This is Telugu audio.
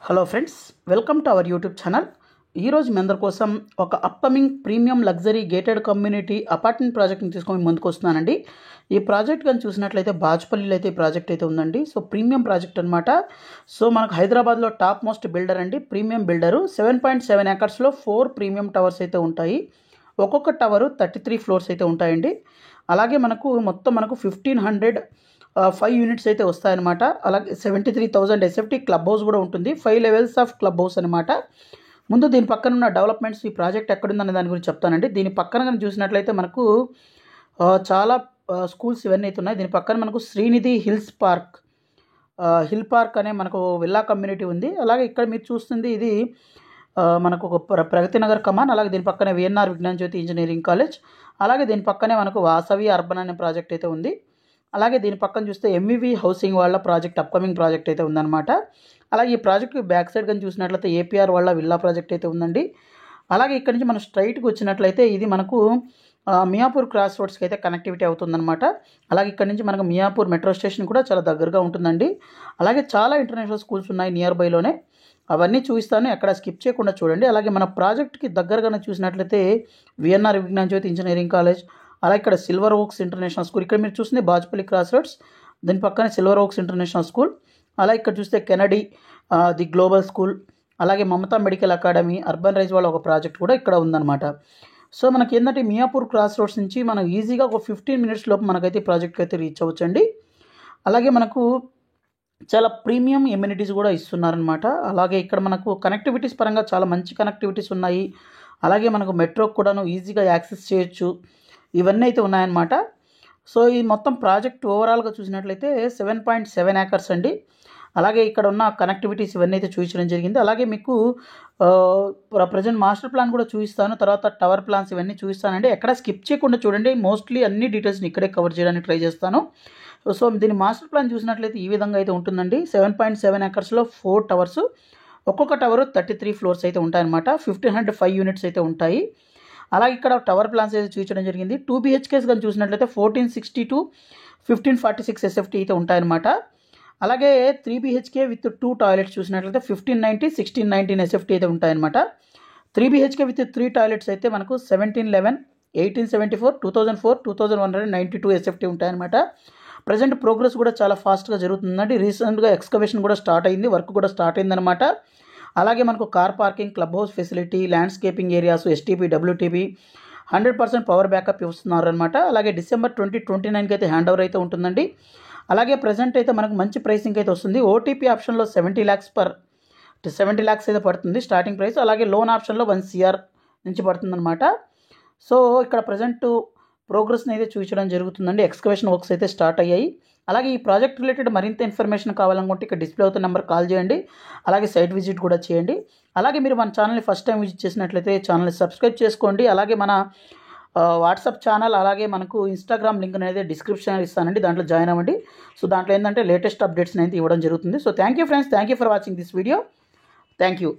Hello friends, welcome to our YouTube channel. ఈరోజు మీ అందరి కోసం ఒక upcoming premium luxury gated community apartment ప్రాజెక్ట్ని తీసుకొని ముందుకు వస్తున్నానండి. ఈ ప్రాజెక్ట్ కానీ చూసినట్లయితే బాజ్పల్లిలో అయితే ఈ ప్రాజెక్ట్ అయితే ఉందండి. సో ప్రీమియం ప్రాజెక్ట్ అనమాట. సో మనకు హైదరాబాద్లో టాప్ మోస్ట్ బిల్డర్ అండి, ప్రీమియం బిల్డరు. 7.7 ఏకర్స్లో 4 ప్రీమియం టవర్స్ అయితే ఉంటాయి. ఒక్కొక్క టవరు 33 ఫ్లోర్స్ అయితే ఉంటాయండి. అలాగే మొత్తం 1500 5 యూనిట్స్ అయితే వస్తాయన్నమాట. అలాగే 73,000 ఎస్ఎఫ్టీ క్లబ్ హౌస్ కూడా ఉంటుంది. 5 లెవెల్స్ ఆఫ్ క్లబ్ హౌస్ అనమాట. ముందు దీని పక్కన ఉన్న డెవలప్మెంట్స్, ఈ ప్రాజెక్ట్ ఎక్కడుందనే దాని గురించి చెప్తానండి. దీని పక్కన కానీ చూసినట్లయితే మనకు చాలా స్కూల్స్ ఇవన్నీ అయితే ఉన్నాయి. దీని పక్కన మనకు శ్రీనిధి హిల్ పార్క్ అనే మనకు విల్లా కమ్యూనిటీ ఉంది. అలాగే ఇక్కడ మీరు చూస్తుంది ఇది మనకు ఒక ప్రగతి నగర్ కమాన్. అలాగే దీని పక్కనే విఎన్ఆర్ విజ్ఞాన్ జ్యోతి ఇంజనీరింగ్ కాలేజ్. అలాగే దీని పక్కనే మనకు వాసవి అర్బన్ అనే ప్రాజెక్ట్ అయితే ఉంది. అలాగే దీని పక్కన చూస్తే ఎంవివి హౌసింగ్ వాళ్ళ ప్రాజెక్ట్, అప్కమింగ్ ప్రాజెక్ట్ అయితే ఉందన్నమాట. అలాగే ఈ ప్రాజెక్ట్ బ్యాక్ సైడ్ కానీ చూసినట్లయితే ఏపీఆర్ వాళ్ళ విల్లా ప్రాజెక్ట్ అయితే ఉందండి. అలాగే ఇక్కడ నుంచి మనం స్ట్రైట్కి వచ్చినట్లయితే ఇది మనకు మియాపూర్ క్రాస్ రోడ్స్కి అయితే కనెక్టివిటీ అవుతుందన్నమాట. అలాగే ఇక్కడ నుంచి మనకు మియాపూర్ మెట్రో స్టేషన్ కూడా చాలా దగ్గరగా ఉంటుందండి. అలాగే చాలా ఇంటర్నేషనల్ స్కూల్స్ ఉన్నాయి నియర్ బైలోనే. అవన్నీ చూపిస్తాను, ఎక్కడ స్కిప్ చేయకుండా చూడండి. అలాగే మన ప్రాజెక్ట్కి దగ్గరగానే చూసినట్లయితే విఎన్ఆర్ విజ్ఞాన్ జ్యోతి ఇంజనీరింగ్ కాలేజ్, అలాగే ఇక్కడ సిల్వర్ ఓక్స్ ఇంటర్నేషనల్ స్కూల్. ఇక్కడ మీరు చూస్తుంది బాజ్పల్లి క్రాస్ రోడ్స్, దీని పక్కనే సిల్వర్ ఓక్స్ ఇంటర్నేషనల్ స్కూల్. అలాగే ఇక్కడ చూస్తే కెనడీ ది గ్లోబల్ స్కూల్, అలాగే Mamata medical academy, urban rise వాళ్ళ ఒక ప్రాజెక్ట్ కూడా ఇక్కడ ఉందన్నమాట. సో మనకి ఏంటంటే మియాపూర్ క్రాస్ రోడ్స్ నుంచి మనం ఈజీగా ఒక 15 మినిట్స్ లోపు మనకైతే ప్రాజెక్ట్కి అయితే రీచ్ అవ్వచ్చండి. అలాగే మనకు చాలా ప్రీమియం ఎమ్యూనిటీస్ కూడా ఇస్తున్నారనమాట. అలాగే ఇక్కడ మనకు కనెక్టివిటీస్ పరంగా చాలా మంచి కనెక్టివిటీస్ ఉన్నాయి. అలాగే మనకు మెట్రోకి కూడాను ఈజీగా యాక్సెస్ చేయొచ్చు. ఇవన్నీ అయితే ఉన్నాయన్నమాట. సో ఈ మొత్తం ప్రాజెక్ట్ ఓవరాల్గా చూసినట్లయితే 7.7 ఏకర్స్ అండి. అలాగే ఇక్కడ ఉన్న కనెక్టివిటీస్ ఇవన్నీ అయితే చూపించడం జరిగింది. అలాగే మీకు ప్రజెంట్ మాస్టర్ ప్లాన్ కూడా చూపిస్తాను, తర్వాత టవర్ ప్లాన్స్ ఇవన్నీ చూపిస్తానండి. ఎక్కడ స్కిప్ చేయకుండా చూడండి. మోస్ట్లీ అన్ని డీటెయిల్స్ని ఇక్కడే కవర్ చేయడానికి ట్రై చేస్తాను. సో దీని మాస్టర్ ప్లాన్ చూసినట్లయితే ఈ విధంగా అయితే ఉంటుందండి. 7.7 ఏకర్స్లో 4 టవర్స్, ఒక్కొక్క టవరు 33 ఫ్లోర్స్ అయితే ఉంటాయన్నమాట. 1505 యూనిట్స్ అయితే ఉంటాయి. అలాగే ఇక్కడ టవర్ ప్లాన్స్ అయితే చూపించడం జరిగింది. 2 BHKs కానీ చూసినట్లయితే 1462 1546 ఎస్ఎఫ్టీ అయితే ఉంటాయన్నమాట. అలాగే 3 BHK విత్ 2 టాయిలెట్స్ చూసినట్లయితే 1590 1619 ఎస్ఎఫ్టీ అయితే ఉంటాయన్నమాట. 3 BHK విత్ 3 టాయిలెట్స్ అయితే మనకు 1711 1874 2004 2192 ఎస్ఎఫ్టీ ఉంటాయన్నమాట. ప్రజెంట్ ప్రోగ్రెస్ కూడా చాలా ఫాస్ట్గా జరుగుతుందండి. రీసెంట్గా ఎక్స్కవేషన్ కూడా స్టార్ట్ అయింది, వర్క్ కూడా స్టార్ట్ అయిందనమాట. అలాగే మనకు car parking, club house facility, landscaping areas, STP, WTP, 100% power backup ఇస్తున్నారు అనమాట. అలాగే డిసెంబర్ 2029కి అయితే హ్యాండ్ ఓవర్ అయితే ఉంటుందండి. అలాగే ప్రజెంట్ అయితే మనకు మంచి ప్రైసింగ్ అయితే వస్తుంది. ఓటీపీ ఆప్షన్లో 70 lakhs అయితే పడుతుంది స్టార్టింగ్ ప్రైస్. అలాగే లోన్ ఆప్షన్లో 1 crore నుంచి పడుతుందన్నమాట. సో ఇక్కడ ప్రజెంట్ ప్రోగ్రెస్ని అయితే చూపించడం జరుగుతుందండి. ఎక్స్కవేషన్ వర్క్స్ అయితే స్టార్ట్ అయ్యాయి. అలాగే ఈ ప్రాజెక్ట్ రిలేటెడ్ మరింత ఇన్ఫర్మేషన్ కావాలనుకుంటే ఇక్కడ డిస్ప్లే అవుతున్న నెంబర్ కాల్ చేయండి. అలాగే సైట్ విజిట్ కూడా చేయండి. అలాగే మీరు మన ఛానల్ని ఫస్ట్ టైం విజిట్ చేసినట్లయితే ఛానల్ని సబ్స్క్రైబ్ చేసుకోండి. అలాగే మన వాట్సాప్ ఛానల్, అలాగే మనకు ఇన్స్టాగ్రామ్ లింక్ అనేది డిస్క్రిప్షన్ ఇస్తానండి, దాంట్లో జాయిన్ అవ్వండి. సో దాంట్లో ఏంటంటే లేటెస్ట్ అప్డేట్స్ని అయితే ఇవ్వడం జరుగుతుంది. So thank you friends, thank you for watching this video. Thank you.